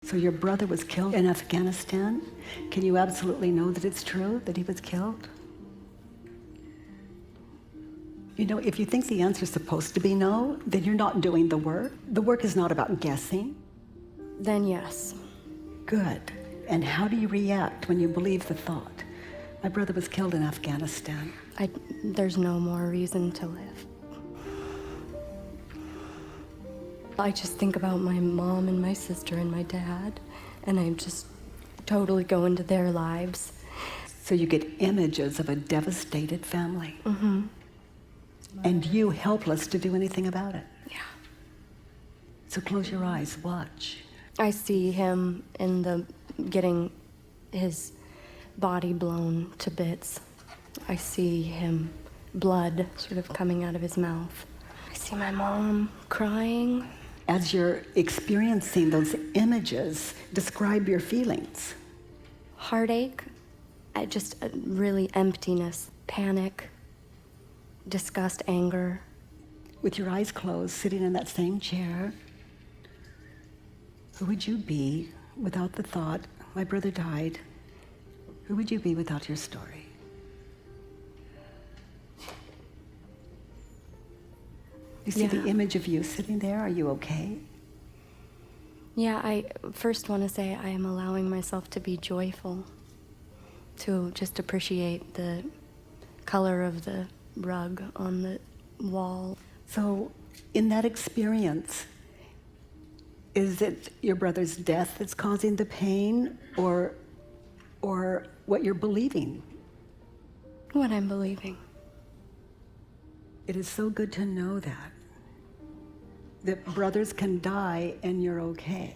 So your brother was killed in Afghanistan? Can you absolutely know that it's true, that he was killed? You know, if you think the answer is supposed to be no, then you're not doing the work. The work is not about guessing. Then yes. Good. And how do you react when you believe the thought? My brother was killed in Afghanistan. There's no more reason to live. I just think about my mom and my sister and my dad, and I just totally go into their lives. So you get images of a devastated family. Mm-hmm. And you helpless to do anything about it. Yeah. So close your eyes, watch. I see him getting his body blown to bits. I see him, blood sort of coming out of his mouth. I see my mom crying. As you're experiencing those images, describe your feelings. Heartache, just really emptiness, panic, disgust, anger. With your eyes closed, sitting in that same chair, who would you be without the thought, my brother died? Who would you be without your story? You see the image of you sitting there? Are you okay? Yeah, I first want to say I am allowing myself to be joyful, to just appreciate the color of the rug on the wall. So in that experience, is it your brother's death that's causing the pain, or what you're believing? What I'm believing. It is so good to know that brothers can die and you're okay.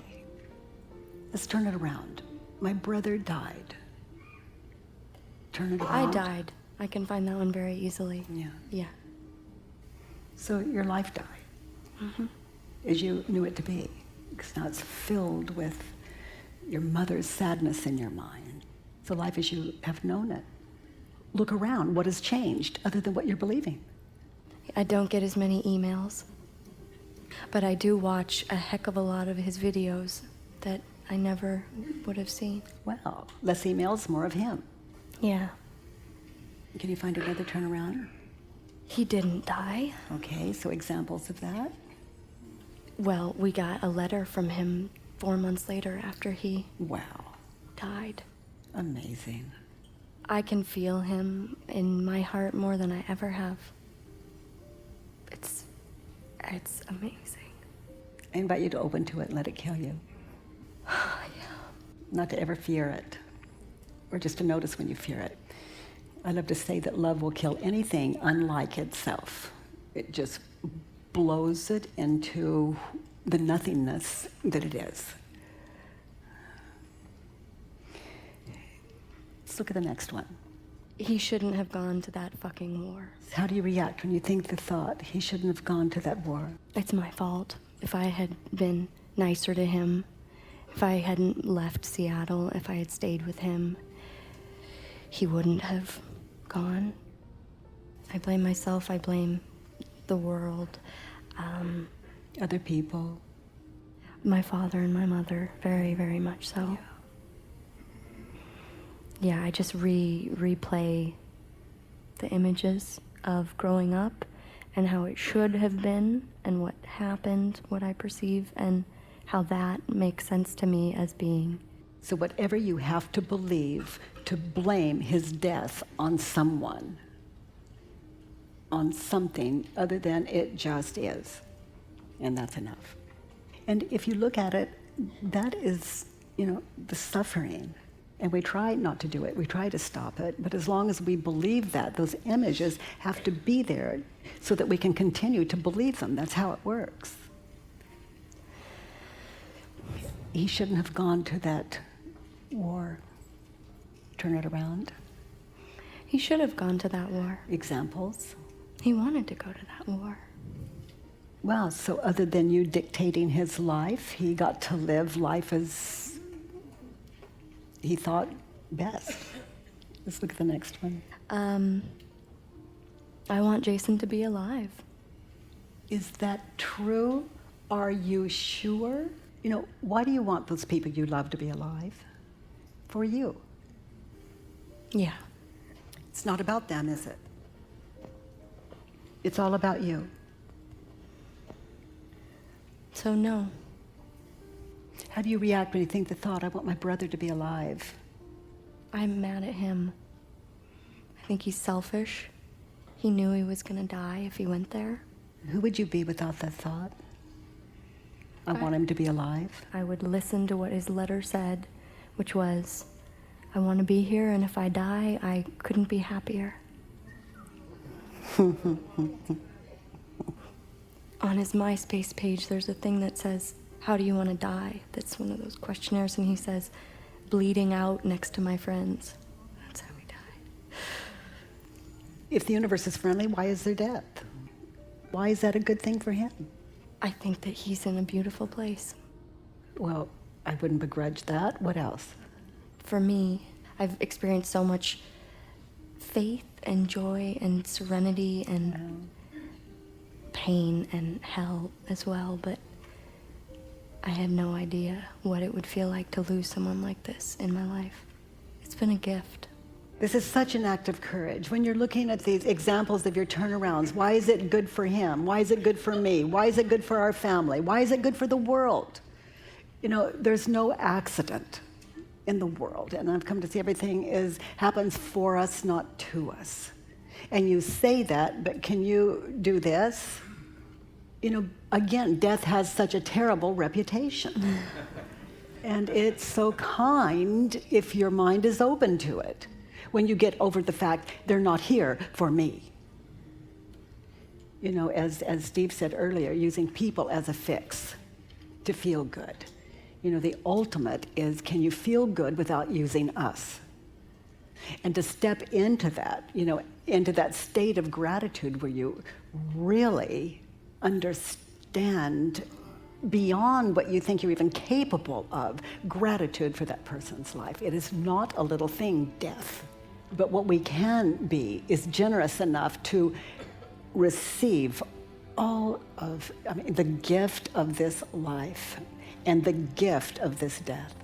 Let's turn it around. My brother died. Turn it around. I died. I can find that one very easily. Yeah. Yeah. So your life died, as you knew it to be, because now it's filled with your mother's sadness in your mind. So life as you have known it. Look around. What has changed other than what you're believing? I don't get as many emails, but I do watch a heck of a lot of his videos that I never would have seen. Well, less emails, more of him. Yeah. Can you find another turnaround? He didn't die. Okay, so examples of that? Well, we got a letter from him 4 months later after he Wow. died. Amazing. I can feel him in my heart more than I ever have. It's amazing. I invite you to open to it and let it kill you. Yeah. Not to ever fear it, or just to notice when you fear it. I love to say that love will kill anything unlike itself. It just blows it into the nothingness that it is. Let's look at the next one. He shouldn't have gone to that fucking war. How do you react when you think the thought, he shouldn't have gone to that war? It's my fault. If I had been nicer to him, if I hadn't left Seattle, if I had stayed with him, he wouldn't have gone. I blame myself, I blame the world. Other people. My father and my mother, very, very much so. Yeah, I just replay the images of growing up and how it should have been and what happened, what I perceive, and how that makes sense to me as being. So whatever you have to believe to blame his death on someone, on something other than it just is, and that's enough. And if you look at it, that is, the suffering. And we try not to do it, we try to stop it, but as long as we believe that, those images have to be there so that we can continue to believe them. That's how it works. He shouldn't have gone to that war. Turn it around. He should have gone to that war. Examples? He wanted to go to that war. Well, so other than you dictating his life, he got to live life as he thought best. Let's look at the next one. I want Jason to be alive. Is that true? Are you sure? You know, why do you want those people you love to be alive? For you. Yeah. It's not about them, is it? It's all about you. So no. How do you react when you think the thought, I want my brother to be alive? I'm mad at him. I think he's selfish. He knew he was gonna die if he went there. Who would you be without that thought? I want him to be alive. I would listen to what his letter said, which was, I want to be here, and if I die, I couldn't be happier. On his MySpace page, there's a thing that says, how do you want to die? That's one of those questionnaires, and he says, bleeding out next to my friends. That's how he died. If the universe is friendly, why is there death? Why is that a good thing for him? I think that he's in a beautiful place. Well, I wouldn't begrudge that. What else? For me, I've experienced so much faith and joy and serenity and pain and hell as well, but I had no idea what it would feel like to lose someone like this in my life. It's been a gift. This is such an act of courage. When you're looking at these examples of your turnarounds, why is it good for him? Why is it good for me? Why is it good for our family? Why is it good for the world? You know, there's no accident in the world, and I've come to see everything happens for us, not to us. And you say that, but can you do this? You know, again, death has such a terrible reputation. And it's so kind if your mind is open to it, when you get over the fact they're not here for me. You know, as Steve said earlier, using people as a fix to feel good. You know, the ultimate is, can you feel good without using us? And to step into that, you know, into that state of gratitude where you really understand beyond what you think you're even capable of, gratitude for that person's life. It is not a little thing, death. But what we can be is generous enough to receive the gift of this life and the gift of this death.